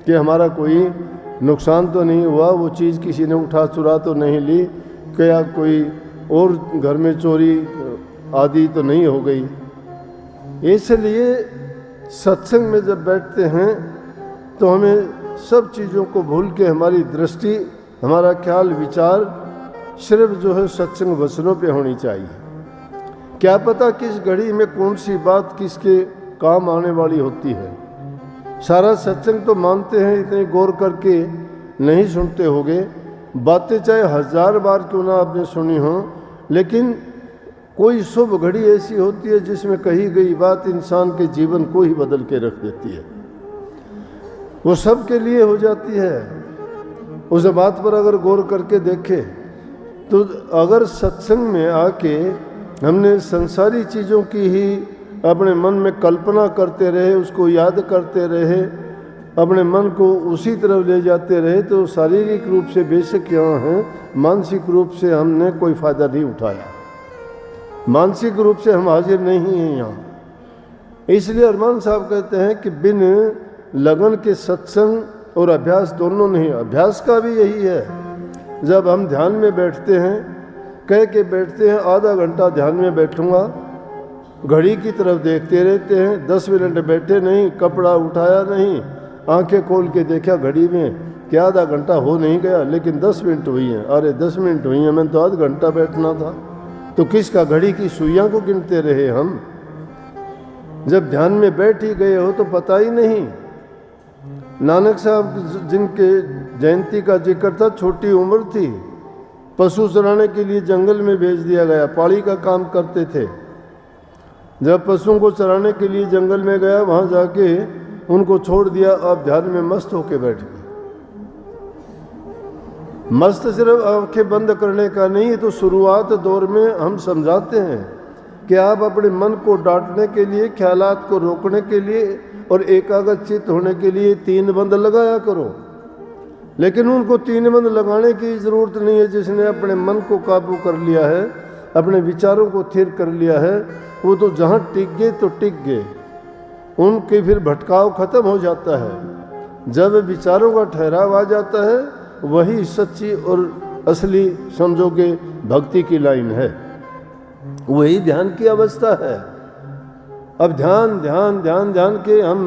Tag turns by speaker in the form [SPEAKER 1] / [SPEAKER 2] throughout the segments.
[SPEAKER 1] कि हमारा कोई नुकसान तो नहीं हुआ, वो चीज़ किसी ने उठा चुरा तो नहीं ली, क्या कोई और घर में चोरी आदि तो नहीं हो गई। इसलिए सत्संग में जब बैठते हैं तो हमें सब चीज़ों को भूल के हमारी दृष्टि, हमारा ख्याल, विचार सिर्फ जो है सत्संग वचनों पे होनी चाहिए। क्या पता किस घड़ी में कौन सी बात किसके काम आने वाली होती है। सारा सत्संग तो मानते हैं, इतने गौर करके नहीं सुनते होगे। बातें चाहे 1000 बार क्यों ना आपने सुनी हो, लेकिन कोई शुभ घड़ी ऐसी होती है जिसमें कही गई बात इंसान के जीवन को ही बदल के रख देती है, वो सब के लिए हो जाती है। उस बात पर अगर गौर करके देखें तो अगर सत्संग में आके हमने संसारी चीज़ों की ही अपने मन में कल्पना करते रहे, उसको याद करते रहे, अपने मन को उसी तरफ ले जाते रहे, तो शारीरिक रूप से बेशक यहाँ हैं, मानसिक रूप से हमने कोई फ़ायदा नहीं उठाया। मानसिक रूप से हम हाजिर नहीं हैं यहाँ। इसलिए अरमान साहब कहते हैं कि बिन लगन के सत्संग और अभ्यास दोनों नहीं। अभ्यास का भी यही है, जब हम ध्यान में बैठते हैं, कह के बैठते हैं आधा घंटा ध्यान में बैठूंगा, घड़ी की तरफ देखते रहते हैं, 10 मिनट बैठे नहीं, कपड़ा उठाया नहीं, आंखें खोल के देखा घड़ी में कि आधा घंटा हो नहीं गया, लेकिन 10 मिनट हुई हैं। अरे 10 मिनट हुई हैं, मैंने तो आधा घंटा बैठना था। तो किसका, घड़ी की सुइयां को गिनते रहे हम। जब ध्यान में बैठ ही गए हो तो पता ही नहीं। नानक साहब जिनके जयंती का जिक्र था, छोटी उम्र थी, पशु चराने के लिए जंगल में भेज दिया गया, पाड़ी का काम करते थे। जब पशुओं को चराने के लिए जंगल में गया, वहाँ जाके उनको छोड़ दिया, आप ध्यान में मस्त होके बैठ गए। मस्त सिर्फ आंखें बंद करने का नहीं है। तो शुरुआत दौर में हम समझाते हैं कि आप अपने मन को डांटने के लिए, ख्यालात को रोकने के लिए और एकाग्रचित्त होने के लिए 3 बंद लगाया करो। लेकिन उनको 3 बंद लगाने की ज़रूरत नहीं है। जिसने अपने मन को काबू कर लिया है, अपने विचारों को स्थिर कर लिया है, वो तो जहाँ टिक गए तो टिक गए, उनके फिर भटकाव खत्म हो जाता है। जब विचारों का ठहराव आ जाता है, वही सच्ची और असली समझोगे भक्ति की लाइन है, वही ध्यान की अवस्था है। अब ध्यान ध्यान ध्यान ध्यान के हम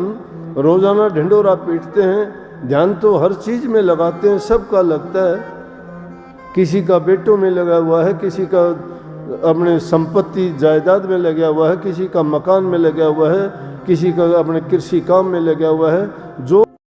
[SPEAKER 1] रोज़ाना ढिंडोरा पीटते हैं। ध्यान तो हर चीज़ में लगाते हैं, सबका लगता है। किसी का बेटों में लगा हुआ है, किसी का अपने संपत्ति जायदाद में लगा हुआ है, किसी का मकान में लगा हुआ है, किसी का अपने कृषि काम में लगा हुआ है। जो